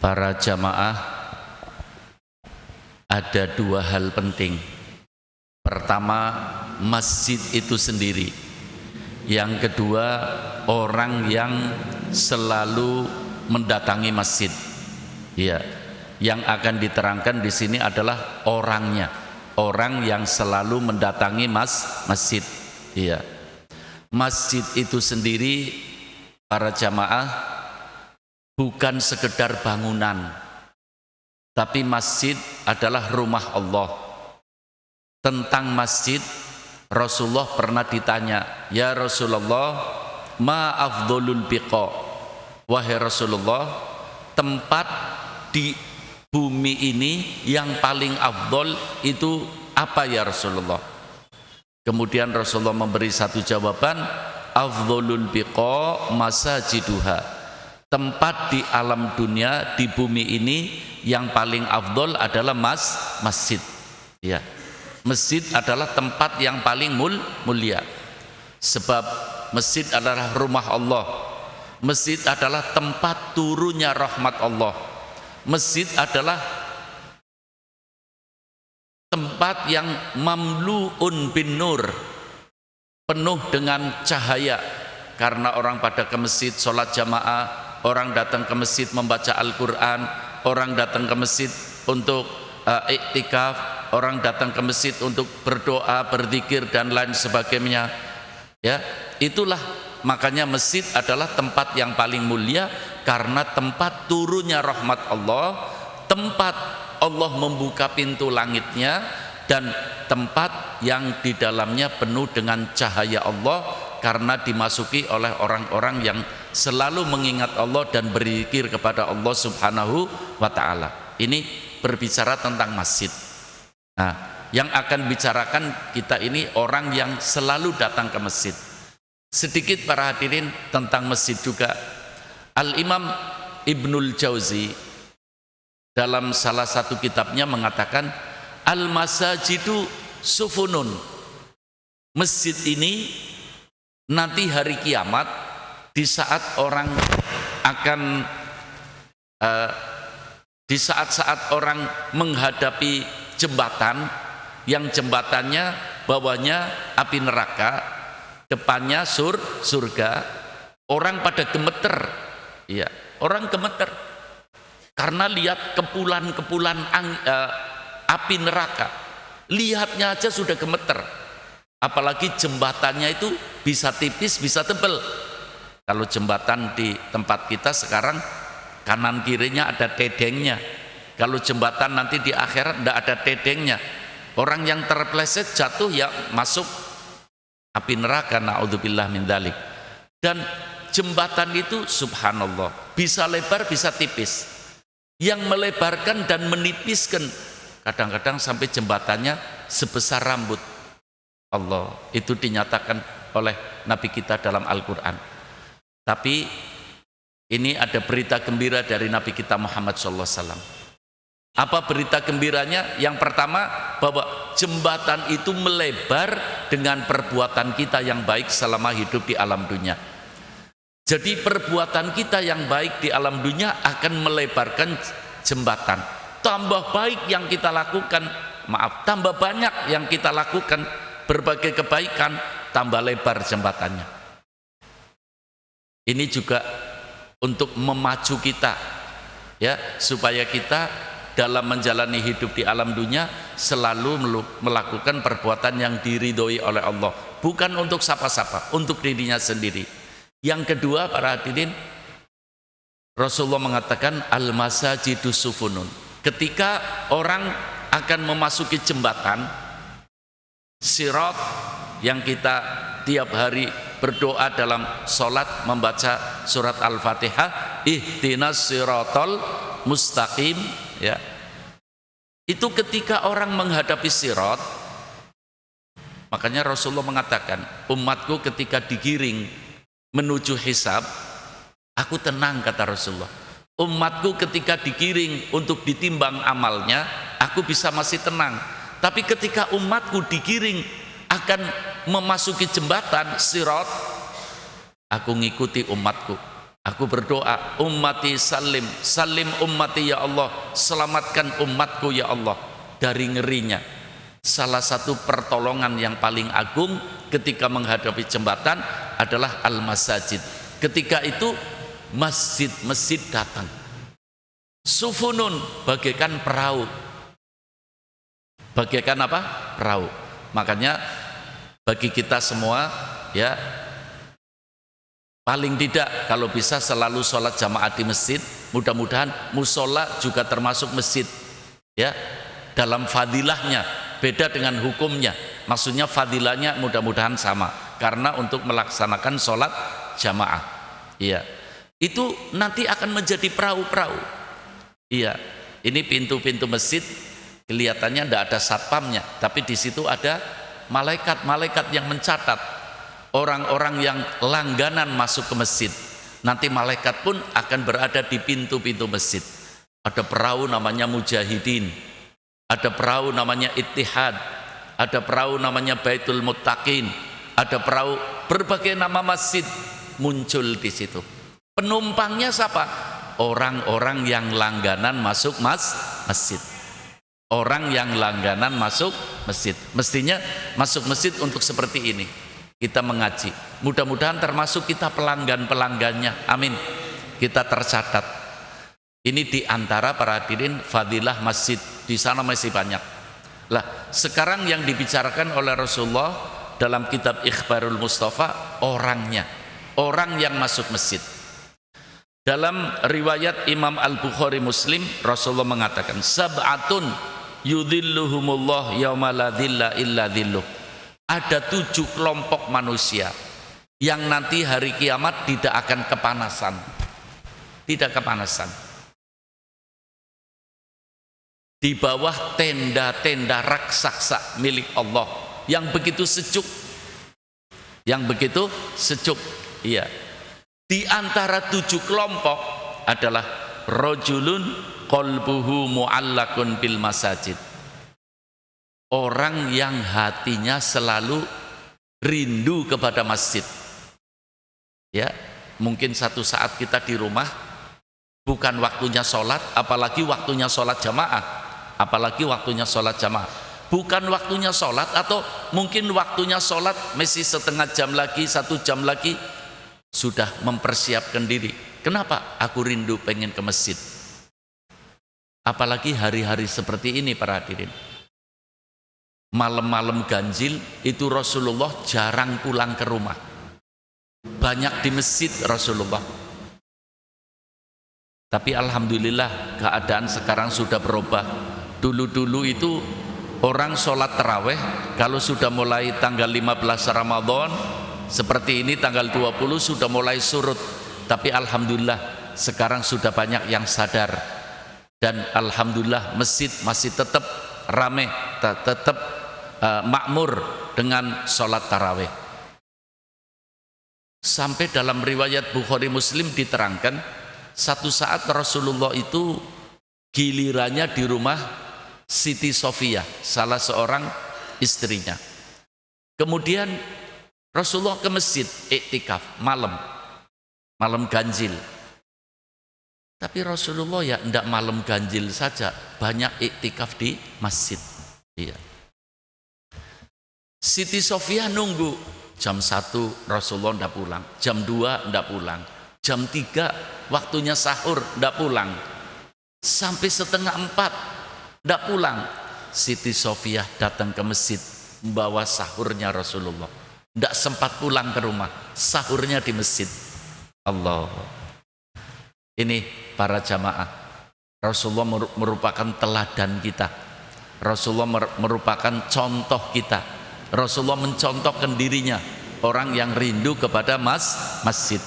Para jamaah, ada dua hal penting. Pertama, masjid itu sendiri. Yang kedua, orang yang selalu mendatangi masjid. Ya, yang akan diterangkan di sini adalah orangnya, orang yang selalu mendatangi masjid. Ya, masjid itu sendiri, para jamaah, bukan sekedar bangunan, tapi masjid adalah rumah Allah. Tentang masjid, Rasulullah pernah ditanya, "Ya Rasulullah, ma afdholul biqa?" Wahai Rasulullah, tempat di bumi ini yang paling afdol itu apa ya Rasulullah? Kemudian Rasulullah memberi satu jawaban, afdholul biqa masajiduha. Tempat di alam dunia, di bumi ini yang paling afdol adalah masjid. Ya, masjid adalah tempat yang paling mulia. Sebab masjid adalah rumah Allah. Masjid adalah tempat turunnya rahmat Allah. Masjid adalah tempat yang mamluun bin nur, penuh dengan cahaya. Karena orang pada ke masjid sholat jamaah, orang datang ke masjid membaca Al-Quran, orang datang ke masjid untuk iktikaf, orang datang ke masjid untuk berdoa, berzikir dan lain sebagainya. Ya, itulah makanya masjid adalah tempat yang paling mulia, karena tempat turunnya rahmat Allah, tempat Allah membuka pintu langitnya, dan tempat yang di dalamnya penuh dengan cahaya Allah, karena dimasuki oleh orang-orang yang selalu mengingat Allah dan berzikir kepada Allah Subhanahu wa ta'ala. Ini berbicara tentang masjid. Nah, yang akan bicarakan kita ini orang yang selalu datang ke masjid. Sedikit para hadirin tentang masjid juga. Al-Imam Ibnul Jauzi dalam salah satu kitabnya mengatakan, al-masajidu sufunun. Masjid ini nanti hari kiamat, di saat orang akan di saat-saat orang menghadapi jembatan, yang jembatannya bawahnya api neraka, depannya surga, orang pada gemeter. Ya, orang gemeter karena lihat kepulan-kepulan api neraka. Lihatnya aja sudah gemeter. Apalagi jembatannya itu bisa tipis, bisa tebal. Kalau jembatan di tempat kita sekarang kanan kirinya ada tedengnya. Kalau jembatan nanti di akhirat tidak ada tedengnya. Orang yang terpleset jatuh ya masuk api neraka, naudzubillah min dzalik. Dan jembatan itu subhanallah, bisa lebar bisa tipis. Yang melebarkan dan menipiskan kadang-kadang sampai jembatannya sebesar rambut. Allah, itu dinyatakan oleh Nabi kita dalam Al-Quran. Tapi ini ada berita gembira dari Nabi kita Muhammad SAW. Apa berita gembiranya? Yang pertama, bahwa jembatan itu melebar dengan perbuatan kita yang baik selama hidup di alam dunia. Jadi perbuatan kita yang baik di alam dunia akan melebarkan jembatan. Tambah baik yang kita lakukan, tambah banyak yang kita lakukan berbagai kebaikan, tambah lebar jembatannya. Ini juga untuk memacu kita, ya, supaya kita dalam menjalani hidup di alam dunia selalu melakukan perbuatan yang diridhoi oleh Allah, bukan untuk siapa-siapa, untuk dirinya sendiri. Yang kedua, para hadirin, Rasulullah mengatakan al-masajidu sufunun. Ketika orang akan memasuki jembatan Sirat yang kita tiap hari berdoa dalam sholat membaca surat Al-Fatihah, ihdinas siratal mustaqim, ya. Itu ketika orang menghadapi sirat, makanya Rasulullah mengatakan, umatku ketika digiring menuju hisab, aku tenang, kata Rasulullah. Umatku ketika digiring untuk ditimbang amalnya, aku bisa masih tenang. Tapi ketika umatku digiring akan memasuki jembatan sirat, aku ngikuti umatku. Aku berdoa, ummati salim, salim ummati ya Allah, selamatkan umatku ya Allah dari ngerinya. Salah satu pertolongan yang paling agung ketika menghadapi jembatan adalah al-masajid. Ketika itu masjid-masjid datang. Sufunun, bagaikan perahu. Bagaikan apa? Perahu. Makanya bagi kita semua, ya, paling tidak kalau bisa selalu sholat jamaah di masjid. Mudah-mudahan musola juga termasuk masjid, ya, dalam fadilahnya beda dengan hukumnya. Maksudnya fadilahnya mudah-mudahan sama karena untuk melaksanakan sholat jamaah, iya, itu nanti akan menjadi perahu-perahu. Iya, ini pintu-pintu masjid kelihatannya tidak ada satpamnya, tapi di situ ada malaikat-malaikat yang mencatat orang-orang yang langganan masuk ke masjid. Nanti malaikat pun akan berada di pintu-pintu masjid. Ada perahu namanya Mujahidin, ada perahu namanya Ittihad, ada perahu namanya Baitul Muttaqin, ada perahu berbagai nama masjid muncul di situ. Penumpangnya siapa? Orang-orang yang langganan masuk masjid. Orang yang langganan masuk masjid. Mestinya masuk masjid untuk seperti ini. Kita mengaji, mudah-mudahan termasuk kita pelanggan-pelanggannya, amin. Kita tercatat. Ini diantara para hadirin fadilah masjid, di sana masih banyak. Lah, sekarang yang dibicarakan oleh Rasulullah dalam kitab Ikhbarul Mustafa, orangnya, orang yang masuk masjid. Dalam riwayat Imam Al-Bukhari Muslim, Rasulullah mengatakan, sab'atun yudhilluhumullah yauma la dhilla illa dhilluh. Ada 7 kelompok manusia yang nanti hari kiamat tidak akan kepanasan. Tidak kepanasan. Di bawah tenda-tenda raksasa milik Allah yang begitu sejuk. Yang begitu sejuk. Iya. Di antara 7 kelompok adalah rajulun qalbuhu mu'allakun bil masajid. Orang yang hatinya selalu rindu kepada masjid. Ya, mungkin satu saat kita di rumah bukan waktunya sholat, apalagi waktunya sholat jamaah, apalagi waktunya sholat jamaah. Bukan waktunya sholat atau mungkin waktunya sholat masih setengah jam lagi, 1 jam lagi sudah mempersiapkan diri. Kenapa? Aku rindu pengen ke masjid. Apalagi hari-hari seperti ini para hadirin. Malam-malam ganjil itu Rasulullah jarang pulang ke rumah, banyak di masjid Rasulullah. Tapi alhamdulillah keadaan sekarang sudah berubah. Dulu-dulu itu orang sholat taraweh kalau sudah mulai tanggal 15 Ramadan seperti ini, tanggal 20 sudah mulai surut. Tapi alhamdulillah sekarang sudah banyak yang sadar, dan alhamdulillah masjid masih tetap ramai, tetap makmur dengan sholat taraweh. Sampai dalam riwayat Bukhari Muslim diterangkan, satu saat Rasulullah itu gilirannya di rumah Siti Sofia, salah seorang istrinya. Kemudian Rasulullah ke masjid iktikaf malam ganjil. Tapi Rasulullah ya tidak malam ganjil saja, banyak iktikaf di masjid. Iya. Siti Sofia nunggu jam 1 Rasulullah tidak pulang, jam 2 tidak pulang, jam 3 waktunya sahur tidak pulang, sampai setengah 4 tidak pulang. Siti Sofia datang ke masjid membawa sahurnya Rasulullah, tidak sempat pulang ke rumah, sahurnya di masjid. Allah, ini para jamaah, Rasulullah merupakan teladan kita, Rasulullah merupakan contoh kita. Rasulullah mencontohkan dirinya, orang yang rindu kepada masjid.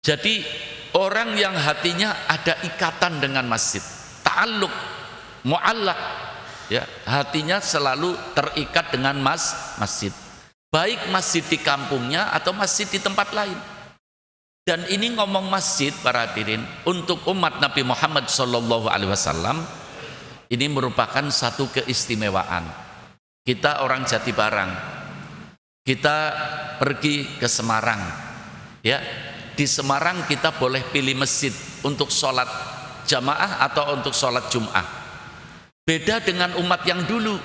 Jadi orang yang hatinya ada ikatan dengan masjid, ta'alluq, mu'allaq, ya, hatinya selalu terikat dengan masjid. Baik masjid di kampungnya atau masjid di tempat lain. Dan ini ngomong masjid para hadirin untuk umat Nabi Muhammad SAW, ini merupakan satu keistimewaan. Kita orang Jatibarang, kita pergi ke Semarang, Ya, di Semarang kita boleh pilih masjid untuk sholat jamaah atau untuk sholat Jum'ah. Beda dengan umat yang dulu.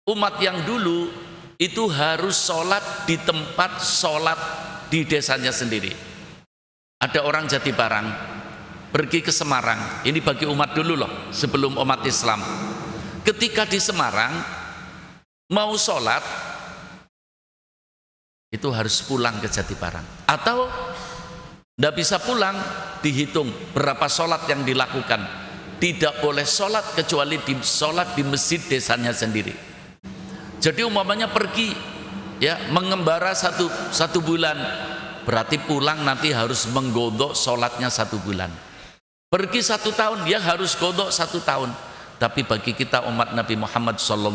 Umat yang dulu itu harus sholat di tempat sholat di desanya sendiri. Ada orang Jatibarang pergi ke Semarang, ini bagi umat dulu loh, sebelum umat Islam. Ketika di Semarang mau sholat itu harus pulang ke Jatibarang, atau tidak bisa pulang, dihitung berapa sholat yang dilakukan. Tidak boleh sholat kecuali sholat di masjid desanya sendiri. Jadi umpamanya pergi ya mengembara satu bulan, berarti pulang nanti harus menggodok sholatnya 1 bulan. Pergi 1 tahun, dia harus godok 1 tahun. Tapi bagi kita umat Nabi Muhammad SAW,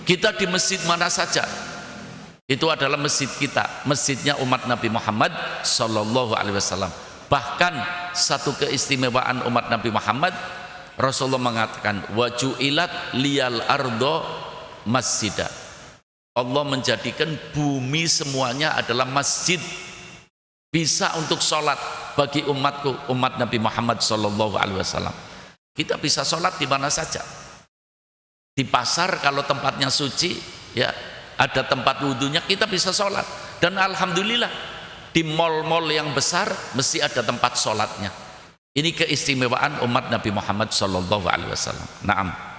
kita di masjid mana saja, itu adalah masjid kita, masjidnya umat Nabi Muhammad SAW. Bahkan satu keistimewaan umat Nabi Muhammad, Rasulullah mengatakan waju'ilat liyal ardo masjidah. Allah menjadikan bumi semuanya adalah masjid, bisa untuk sholat bagi umatku, umat Nabi Muhammad SAW. Kita bisa sholat di mana saja. Di pasar kalau tempatnya suci, ya ada tempat wudhunya, kita bisa sholat. Dan alhamdulillah di mal-mal yang besar mesti ada tempat sholatnya. Ini keistimewaan umat Nabi Muhammad SAW. Naam.